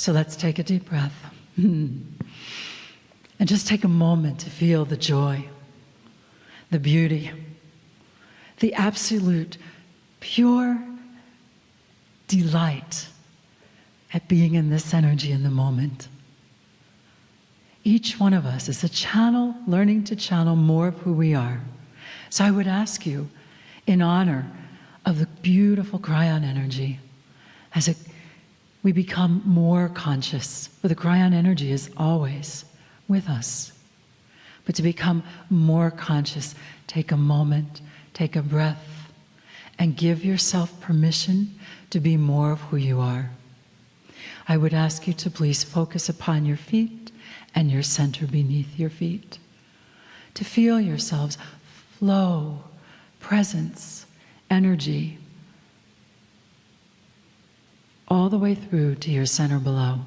So let's take a deep breath. And just take a moment to feel the joy, the beauty, the absolute pure delight at being in this energy in the moment. Each one of us is a channel, learning to channel more of who we are. So I would ask you, in honor of the beautiful Kryon energy, we become more conscious, for the Kryon energy is always with us. But to become more conscious, take a moment, take a breath, and give yourself permission to be more of who you are. I would ask you to please focus upon your feet and your center beneath your feet, to feel yourselves flow, presence, energy, all the way through to your center below.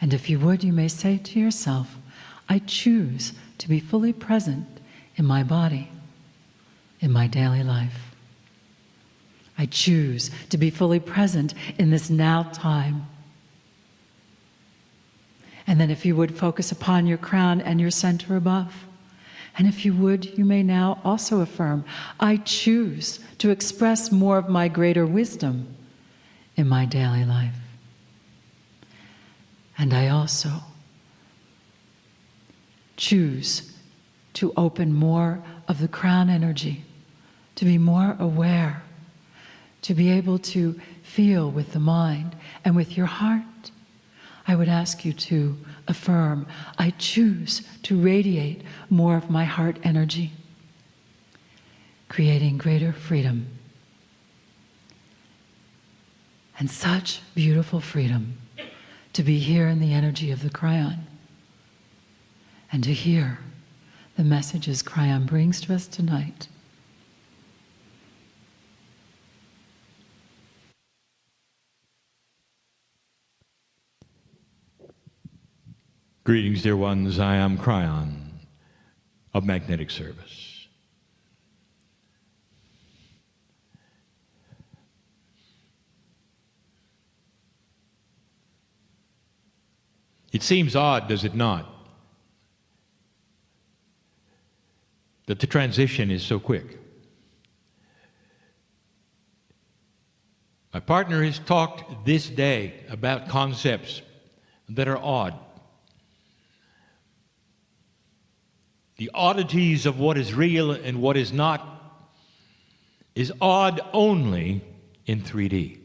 And if you would, you may say to yourself, I choose to be fully present in my body, in my daily life. I choose to be fully present in this now time. And then if you would, focus upon your crown and your center above. And if you would, you may now also affirm, I choose to express more of my greater wisdom in my daily life. And I also choose to open more of the crown energy, to be more aware, to be able to feel with the mind and with your heart. I would ask you to affirm, I choose to radiate more of my heart energy, creating greater freedom. And such beautiful freedom to be here in the energy of the Kryon and to hear the messages Kryon brings to us tonight. Greetings, dear ones. I am Kryon of Magnetic Service. It seems odd, does it not, that the transition is so quick. My partner has talked this day about concepts that are odd. The oddities of what is real and what is not is odd only in 3D.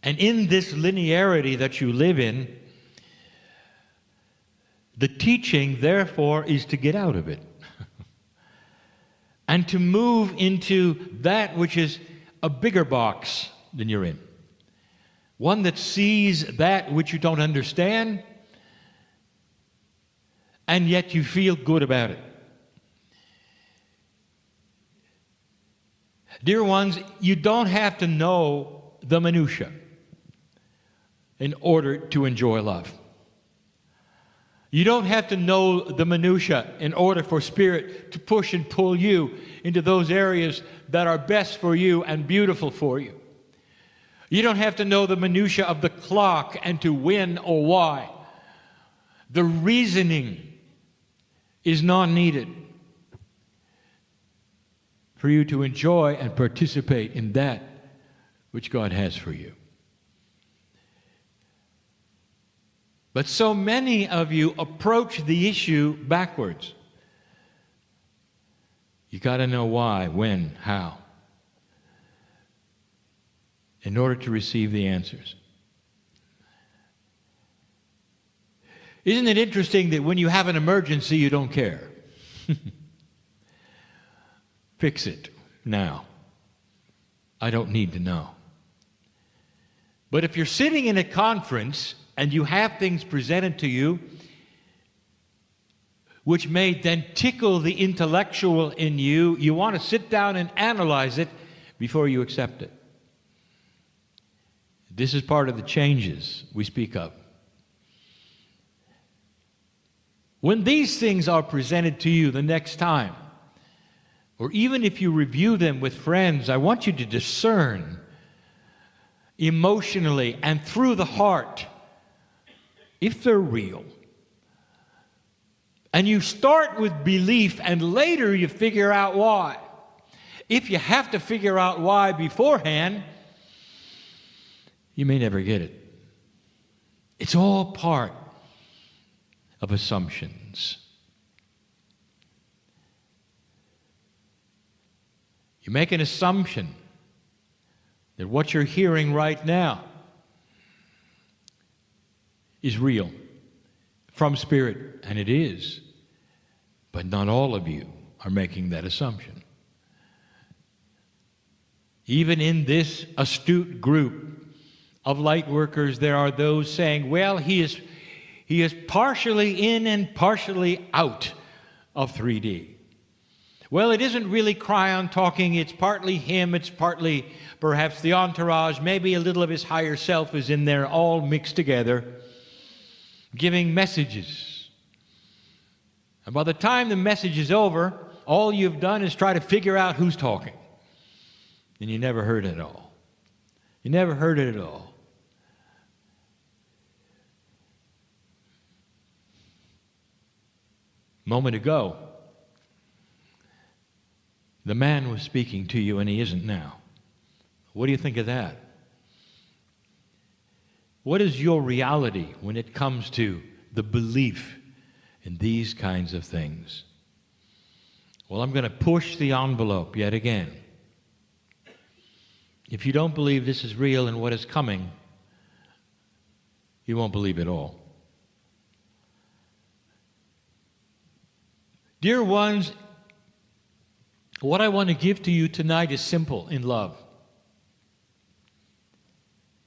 And in this linearity that you live in, the teaching, therefore, is to get out of it and to move into that which is a bigger box than you're in. One that sees that which you don't understand, and yet you feel good about it. Dear ones, you don't have to know the minutiae in order to enjoy love. You don't have to know the minutiae in order for Spirit to push and pull you into those areas that are best for you and beautiful for you. You don't have to know the minutiae of the clock and to when or why. The reasoning is not needed for you to enjoy and participate in that which God has for you. But so many of you approach the issue backwards. You got to know why, when, how, in order to receive the answers. Isn't it interesting that when you have an emergency, you don't care? Fix it now. I don't need to know. But if you're sitting in a conference and you have things presented to you which may then tickle the intellectual in you, you want to sit down and analyze it before you accept it. This is part of the changes we speak of. When these things are presented to you the next time, or even if you review them with friends, I want you to discern emotionally and through the heart, if they're real. And you start with belief and later you figure out why. If you have to figure out why beforehand, you may never get it. It's all part of assumptions. You make an assumption that what you're hearing right now is real from Spirit, and it is. But not all of you are making that assumption. Even in this astute group of light workers, there are those saying, well, he is partially in and partially out of 3D. Well, it isn't really Kryon talking, it's partly him, it's partly perhaps the entourage, maybe a little of his higher self is in there, all mixed together, giving messages. And by the time the message is over, all you've done is try to figure out who's talking. And you never heard it all. You never heard it at all. A moment ago, the man was speaking to you and he isn't now. What do you think of that? What is your reality when it comes to the belief in these kinds of things? Well, I'm going to push the envelope yet again. If you don't believe this is real and what is coming, you won't believe it all. Dear ones, what I want to give to you tonight is simple in love.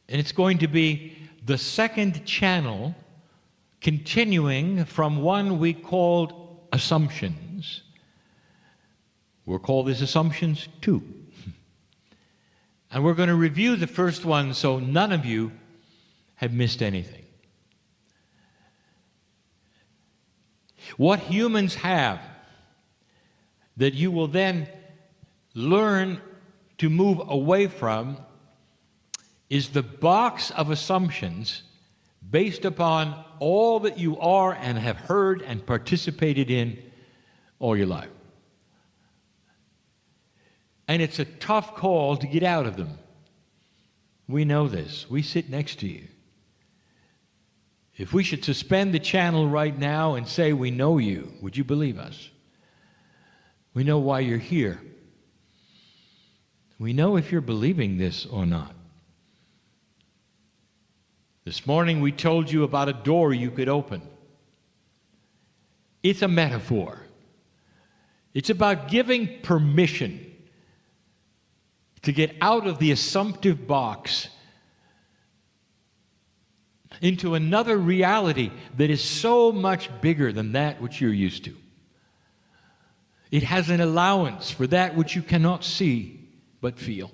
And it's going to be the second channel continuing from one we called assumptions. We'll call this assumptions 2. And we're going to review the first one so none of you have missed anything. What humans have that you will then learn to move away from is the box of assumptions based upon all that you are and have heard and participated in all your life. And it's a tough call to get out of them. We know this. We sit next to you. If we should suspend the channel right now and say we know you, would you believe us? We know why you're here. We know if you're believing this or not. This morning we told you about a door you could open. It's a metaphor. It's about giving permission to get out of the assumptive box into another reality that is so much bigger than that which you're used to. It has an allowance for that which you cannot see but feel.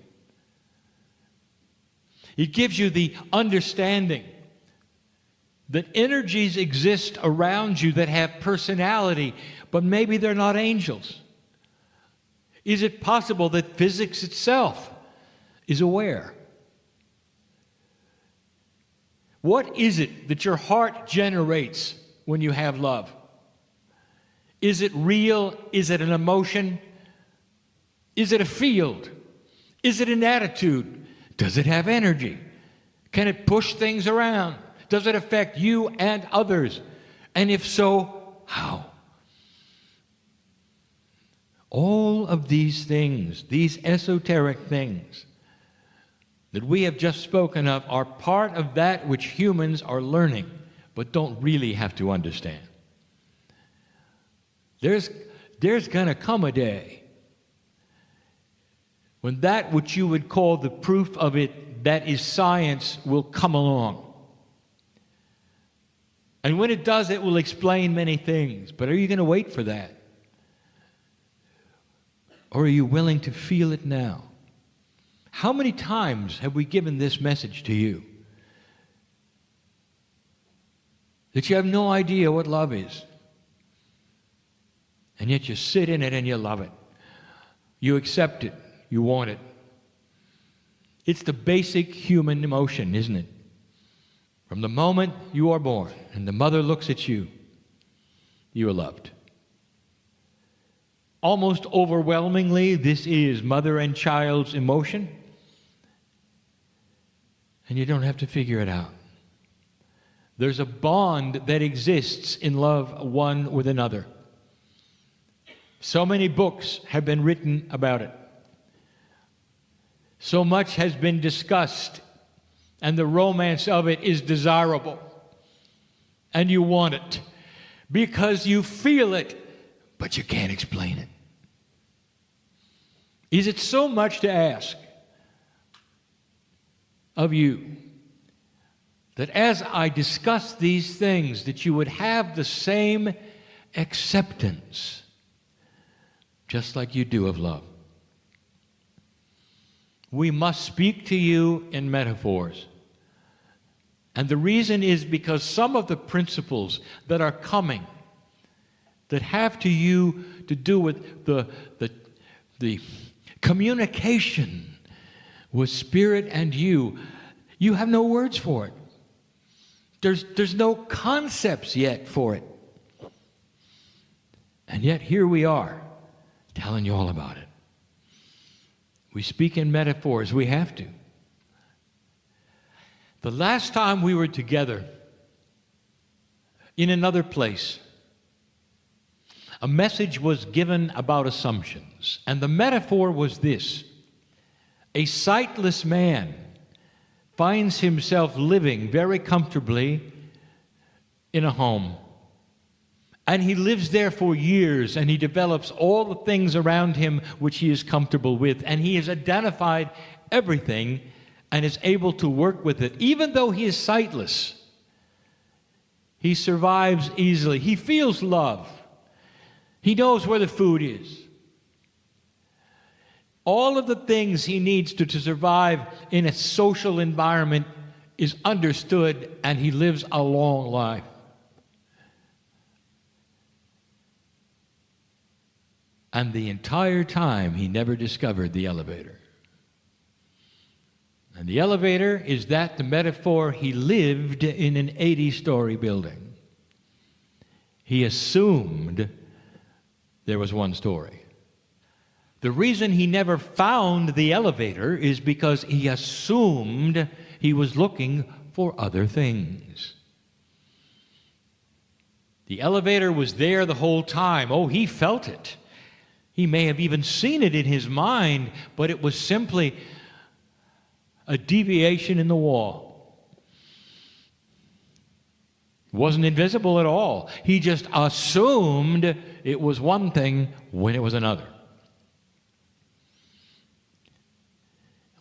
It gives you the understanding that energies exist around you that have personality, but maybe they're not angels. Is it possible that physics itself is aware? What is it that your heart generates when you have love? Is it real? Is it an emotion? Is it a field? Is it an attitude? Does it have energy? Can it push things around? Does it affect you and others? And if so, how? All of these things, these esoteric things that we have just spoken of, are part of that which humans are learning, but don't really have to understand. There's going to come a day when that which you would call the proof of it, that is science, will come along. And when it does, it will explain many things. But are you going to wait for that? Or are you willing to feel it now? How many times have we given this message to you? That you have no idea what love is. And yet you sit in it and you love it. You accept it. You want it. It's the basic human emotion, isn't it? From the moment you are born and the mother looks at you, you are loved. Almost overwhelmingly, this is mother and child's emotion, and you don't have to figure it out. There's a bond that exists in love one with another. So many books have been written about it. So much has been discussed, and the romance of it is desirable. And you want it because you feel it, but you can't explain it. Is it so much to ask of you that as I discuss these things, that you would have the same acceptance, just like you do of love? We must speak to you in metaphors. And the reason is because some of the principles that are coming, that have to do with the communication with Spirit and you have no words for it. There's no concepts yet for it. And yet here we are, telling you all about it. We speak in metaphors. We have to. The last time we were together in another place, a message was given about assumptions. And the metaphor was this: a sightless man finds himself living very comfortably in a home. And he lives there for years, and he develops all the things around him which he is comfortable with, and he has identified everything and is able to work with it. Even though he is sightless, he survives easily. He feels love. He knows where the food is. All of the things he needs to survive in a social environment is understood, and he lives a long life. And the entire time, he never discovered the elevator. And the elevator is the metaphor. He lived in an 80-story building. He assumed there was one story. The reason he never found the elevator is because he assumed he was looking for other things. The elevator was there the whole time. Oh, he felt it. He may have even seen it in his mind, but it was simply a deviation in the wall. It wasn't invisible at all. He just assumed it was one thing when it was another.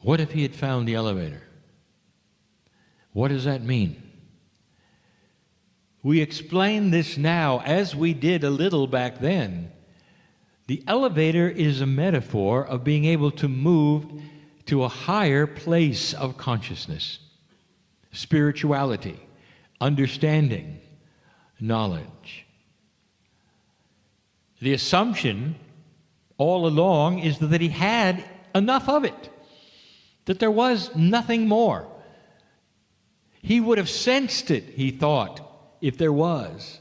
What if he had found the elevator? What does that mean? We explain this now, as we did a little back then. The elevator is a metaphor of being able to move to a higher place of consciousness, spirituality, understanding, knowledge. The assumption all along is that he had enough of it, that there was nothing more. He would have sensed it, he thought, if there was,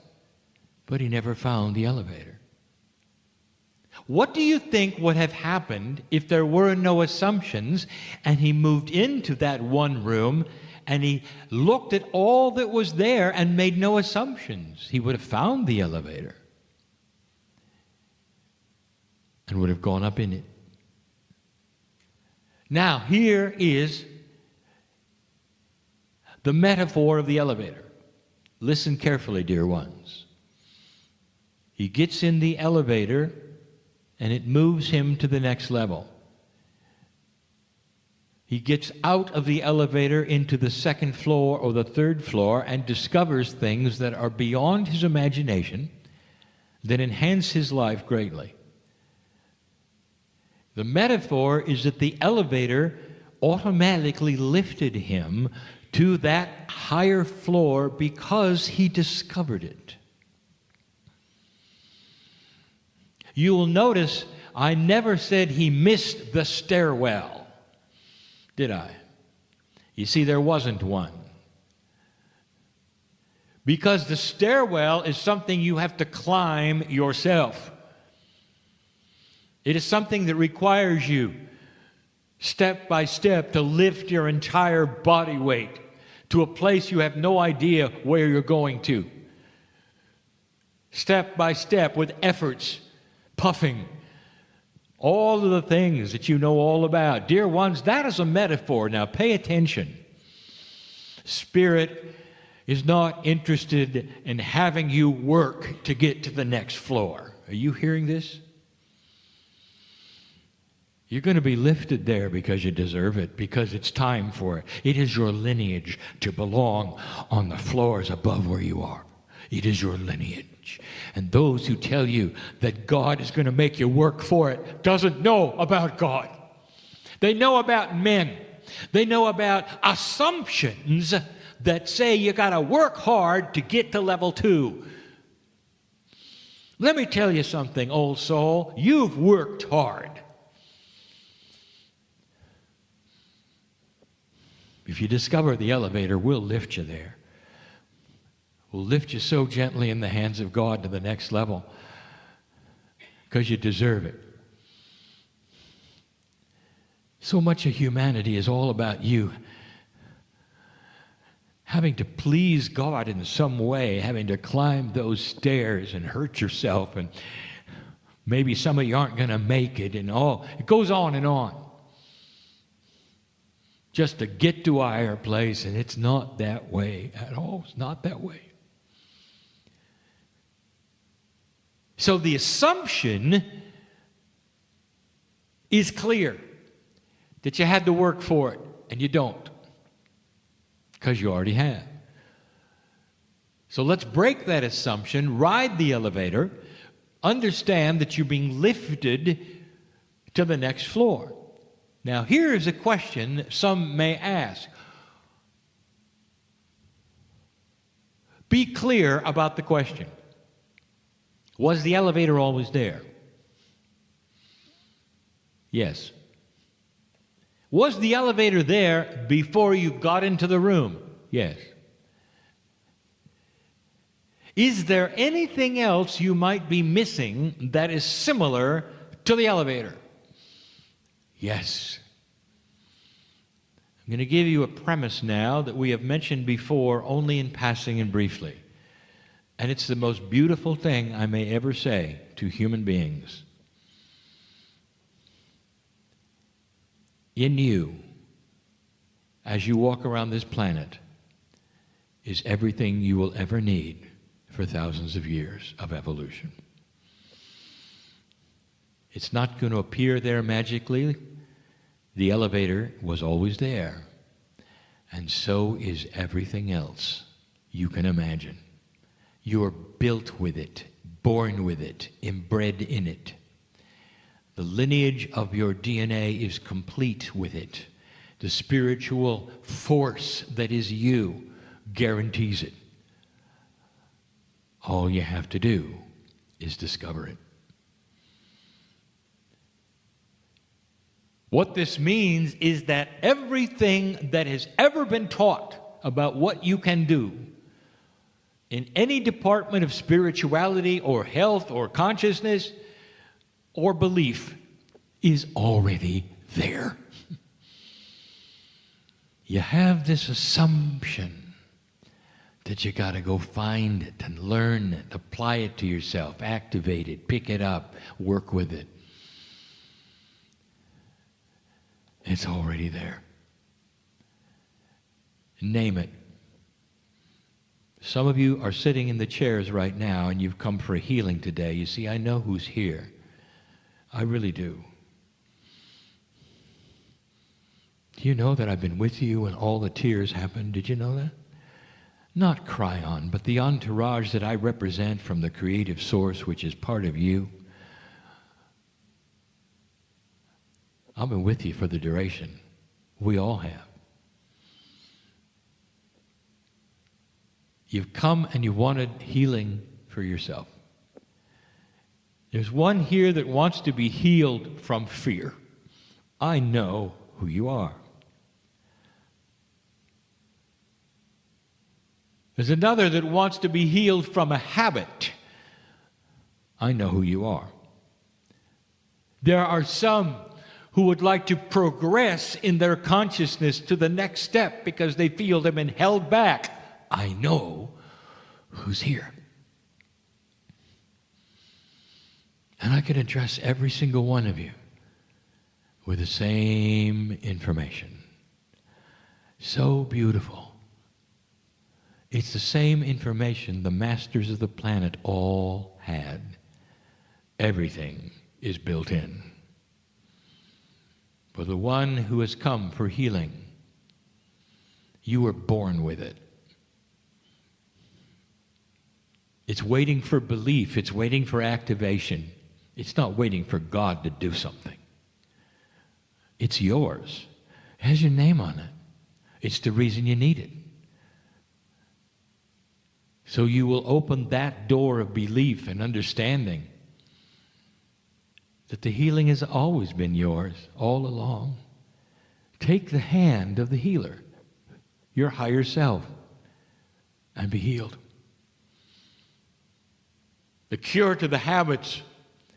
but he never found the elevator. What do you think would have happened if there were no assumptions and he moved into that one room and he looked at all that was there and made no assumptions? He would have found the elevator and would have gone up in it. Now, here is the metaphor of the elevator. Listen carefully, dear ones. He gets in the elevator and it moves him to the next level. He gets out of the elevator into the second floor or the third floor and discovers things that are beyond his imagination that enhance his life greatly. The metaphor is that the elevator automatically lifted him to that higher floor because he discovered it. You will notice I never said he missed the stairwell. did I? You see, there wasn't one. Because the stairwell is something you have to climb yourself. It is something that requires you, step by step, to lift your entire body weight to a place you have no idea where you're going to. Step by step, with efforts, puffing, all of the things that you know all about. Dear ones, that is a metaphor. Now pay attention. Spirit is not interested in having you work to get to the next floor. Are you hearing this? You're going to be lifted there because you deserve it, because it's time for it. It is your lineage to belong on the floors above where you are. It is your lineage. And those who tell you that God is going to make you work for it doesn't know about God. They know about men. They know about assumptions that say you got to work hard to get to level 2. Let me tell you something, old soul. You've worked hard. If you discover the elevator, we'll lift you there. We'll lift you so gently in the hands of God to the next level because you deserve it. So much of humanity is all about you having to please God in some way, having to climb those stairs and hurt yourself, and maybe some of you aren't going to make it, and all. It goes on and on. Just to get to a higher place, and it's not that way at all. It's not that way. So the assumption is clear that you had to work for it, and you don't, because you already have. So let's break that assumption, ride the elevator, understand that you're being lifted to the next floor. Now, here is a question some may ask. Be clear about the question. Was the elevator always there? Yes. Was the elevator there before you got into the room? Yes. Is there anything else you might be missing that is similar to the elevator? Yes. I'm going to give you a premise now that we have mentioned before only in passing and briefly. And it's the most beautiful thing I may ever say to human beings. In you, as you walk around this planet, is everything you will ever need for thousands of years of evolution. It's not going to appear there magically. The elevator was always there. And so is everything else you can imagine. You are built with it, born with it, inbred in it. The lineage of your DNA is complete with it. The spiritual force that is you guarantees it. All you have to do is discover it. What this means is that everything that has ever been taught about what you can do in any department of spirituality or health or consciousness or belief is already there. You have this assumption that you got to go find it and learn it, apply it to yourself, activate it, pick it up, work with it. It's already there. Name it. Some of you are sitting in the chairs right now and you've come for a healing today. You see, I know who's here. I really do. Do you know that I've been with you when all the tears happened? Did you know that? Not Kryon, but the entourage that I represent from the creative source, which is part of you. I've been with you for the duration. We all have. You've come and you wanted healing for yourself. There's one here that wants to be healed from fear. I know who you are. There's another that wants to be healed from a habit. I know who you are. There are some who would like to progress in their consciousness to the next step because they feel they've been held back. I know who's here. And I can address every single one of you with the same information. So beautiful. It's the same information the masters of the planet all had. Everything is built in. For the one who has come for healing, you were born with it. It's waiting for belief. It's waiting for activation. It's not waiting for God to do something. It's yours. It has your name on it. It's the reason you need it. So you will open that door of belief and understanding that the healing has always been yours all along. Take the hand of the healer, your higher self, and be healed. The cure to the habits,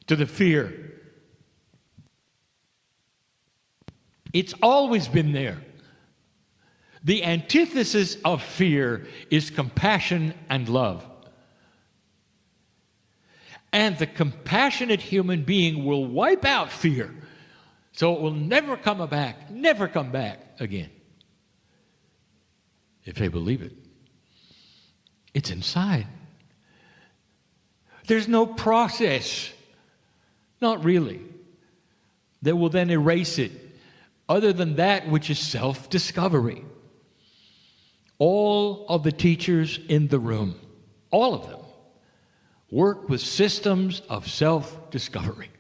to the fear, it's always been there. The antithesis of fear is compassion and love. And the compassionate human being will wipe out fear, so it will never come back again. If they believe it. It's inside. There's no process, not really, that will then erase it, other than that which is self-discovery. All of the teachers in the room, all of them, work with systems of self-discovery.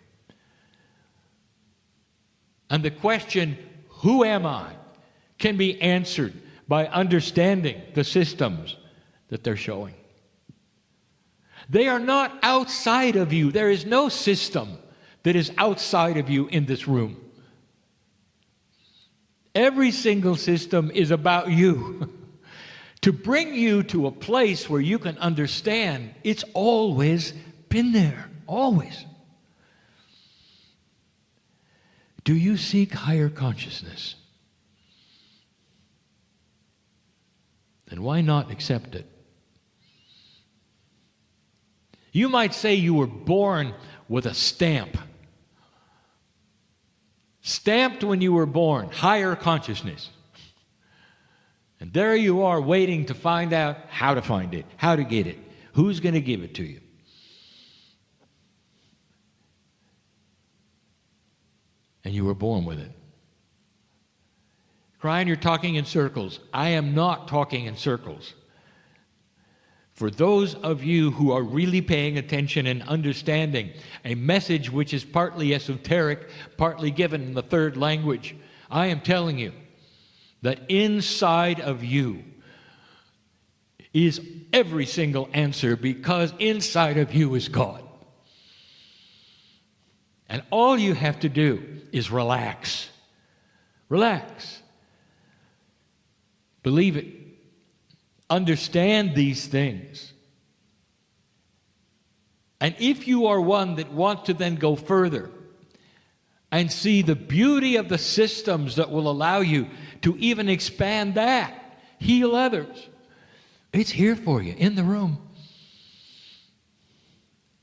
And the question, who am I, can be answered by understanding the systems that they're showing. They are not outside of you. There is no system that is outside of you in this room. Every single system is about you. To bring you to a place where you can understand it's always been there, always. Do you seek higher consciousness? Then why not accept it? You might say you were born with a stamp. Stamped when you were born, higher consciousness. And there you are waiting to find out how to find it, how to get it, who's going to give it to you. And you were born with it. Kryon, you're talking in circles. I am not talking in circles. For those of you who are really paying attention and understanding a message which is partly esoteric, partly given in the third language, I am telling you that inside of you is every single answer, because inside of you is God. And all you have to do is relax. Relax. Believe it. Understand these things. And if you are one that wants to then go further and see the beauty of the systems that will allow you to even expand that, heal others, it's here for you in the room.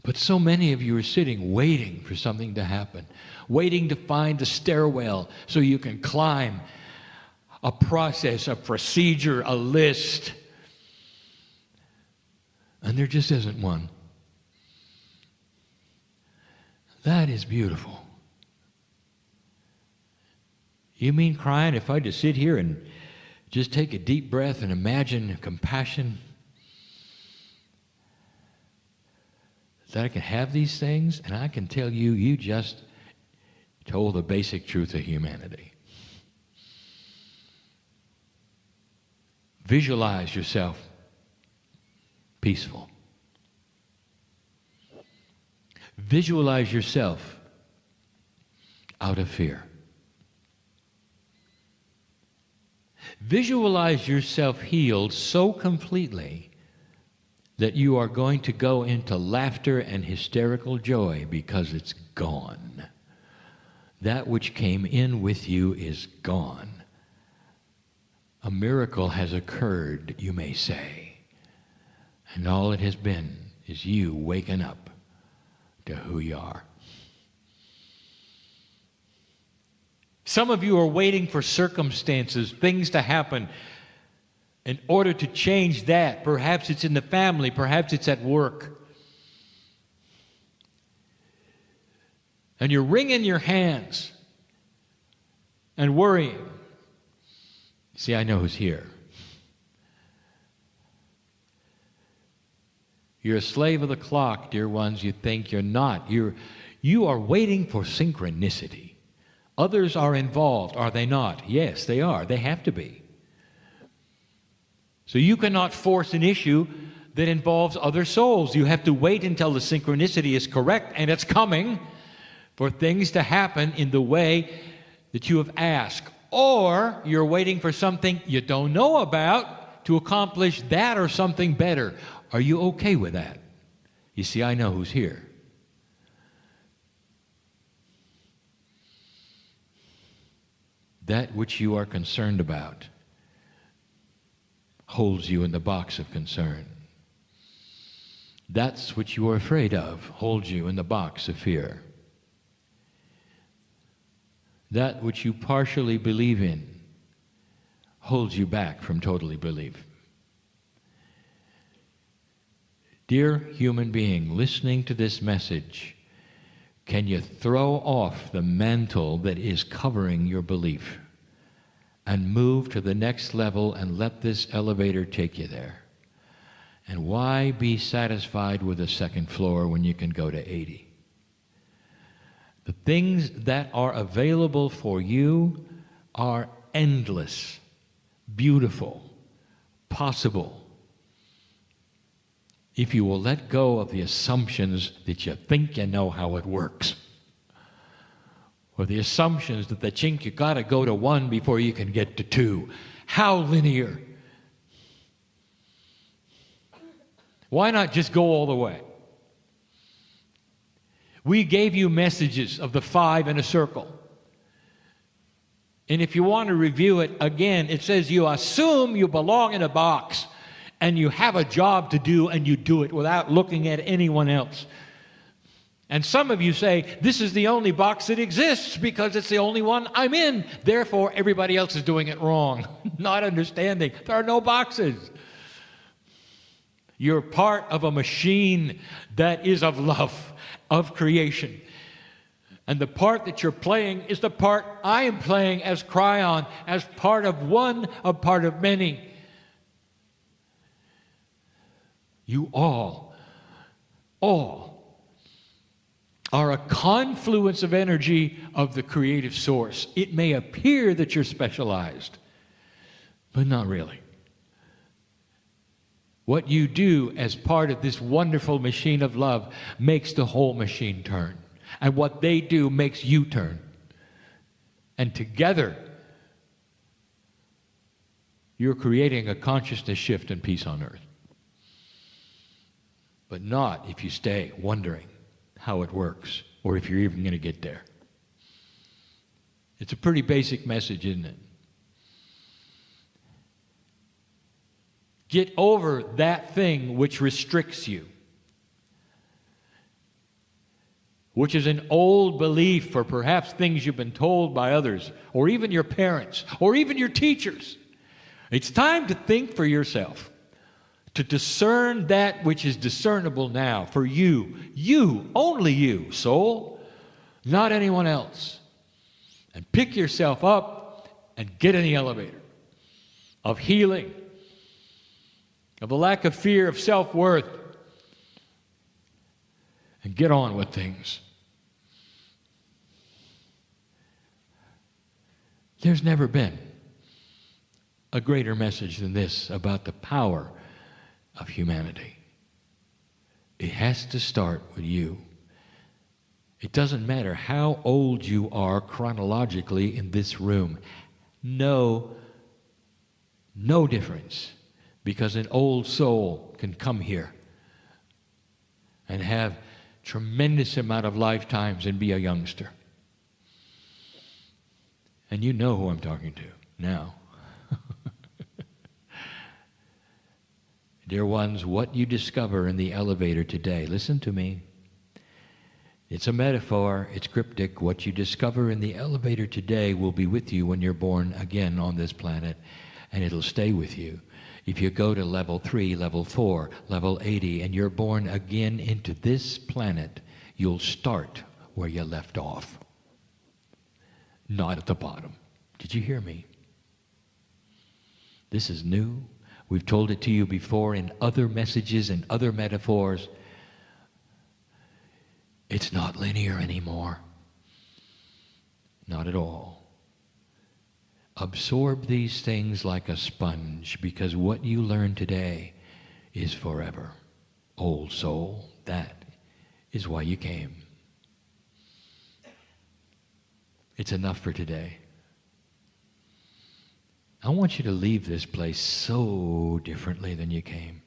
But so many of you are sitting waiting for something to happen, waiting to find the stairwell so you can climb a process, a procedure, a list. And there just isn't one. That is beautiful. You mean, Kryon, if I just sit here and just take a deep breath and imagine compassion, that I can have these things? And I can tell you, you just told the basic truth of humanity. Visualize yourself peaceful. Visualize yourself out of fear. Visualize yourself healed so completely that you are going to go into laughter and hysterical joy because it's gone. That which came in with you is gone. A miracle has occurred, you may say, and all it has been is you waking up to who you are. Some of you are waiting for circumstances, things to happen in order to change that. Perhaps it's in the family, perhaps it's at work. And you're wringing your hands and worrying. See, I know who's here. You're a slave of the clock, dear ones. You think you're not. You are waiting for synchronicity. Others are involved, are they not? Yes, they are. They have to be. So you cannot force an issue that involves other souls. You have to wait until the synchronicity is correct, and it's coming, for things to happen in the way that you have asked. Or you're waiting for something you don't know about to accomplish that or something better. Are you okay with that? You see, I know who's here. That which you are concerned about holds you in the box of concern. That's what you are afraid of holds you in the box of fear. That which you partially believe in holds you back from totally belief. Dear human being, listening to this message, can you throw off the mantle that is covering your belief and move to the next level and let this elevator take you there? And why be satisfied with the second floor when you can go to 80? The things that are available for you are endless, beautiful, possible, if you will let go of the assumptions that you think you know how it works, or the assumptions that you got to go to 1 before you can get to 2. How linear? Why not just go all the way? We gave you messages of the 5 in a circle. And if you want to review it again, it says you assume you belong in a box and you have a job to do and you do it without looking at anyone else. And some of you say, this is the only box that exists because it's the only one I'm in. Therefore, everybody else is doing it wrong. Not understanding. There are no boxes. You're part of a machine that is of love, of creation. And the part that you're playing is the part I am playing as Kryon, as part of one, a part of many. You all are a confluence of energy of the creative source. It may appear that you're specialized, but not really. What you do as part of this wonderful machine of love makes the whole machine turn. And what they do makes you turn. And together, you're creating a consciousness shift and peace on earth. But not if you stay wondering how it works or if you're even going to get there. It's a pretty basic message, isn't it? Get over that thing which restricts you, which is an old belief for perhaps things you've been told by others, or even your parents, or even your teachers. It's time to think for yourself, to discern that which is discernible now for you, only you, soul, not anyone else. And pick yourself up and get in the elevator of healing, of a lack of fear, of self-worth, and get on with things. There's never been a greater message than this about the power of humanity. It has to start with you. It doesn't matter how old you are chronologically in this room. Know No difference, because an old soul can come here and have tremendous amount of lifetimes and be a youngster. And you know who I'm talking to now. Dear ones, what you discover in the elevator today, listen to me. It's a metaphor, it's cryptic. What you discover in the elevator today will be with you when you're born again on this planet, and it'll stay with you. If you go to level 3, level 4, level 80, and you're born again into this planet, you'll start where you left off. Not at the bottom. Did you hear me? This is new. We've told it to you before in other messages and other metaphors. It's not linear anymore. Not at all. Absorb these things like a sponge, because what you learn today is forever. Old soul, that is why you came. It's enough for today. I want you to leave this place so differently than you came.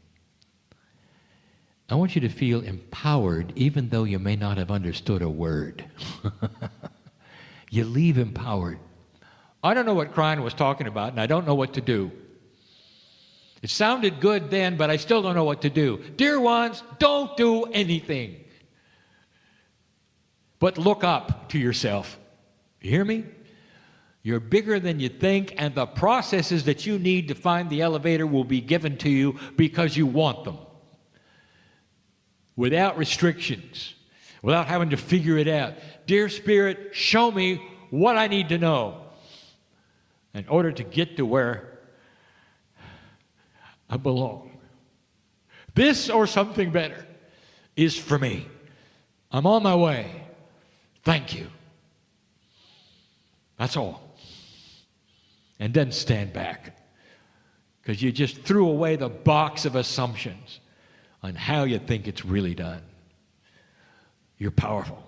I want you to feel empowered even though you may not have understood a word. You leave empowered. I don't know what Kryon was talking about, and I don't know what to do. It sounded good then, but I still don't know what to do. Dear ones, don't do anything. But look up to yourself. You hear me? You're bigger than you think, and the processes that you need to find the elevator will be given to you because you want them. Without restrictions, without having to figure it out. Dear Spirit, show me what I need to know in order to get to where I belong. This or something better is for me. I'm on my way. Thank you. That's all. And then stand back, because you just threw away the box of assumptions on how you think it's really done. You're powerful.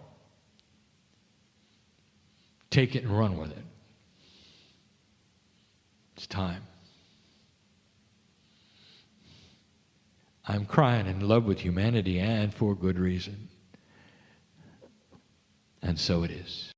Take it and run with it. It's time. I'm crying in love with humanity, and for good reason. And so it is.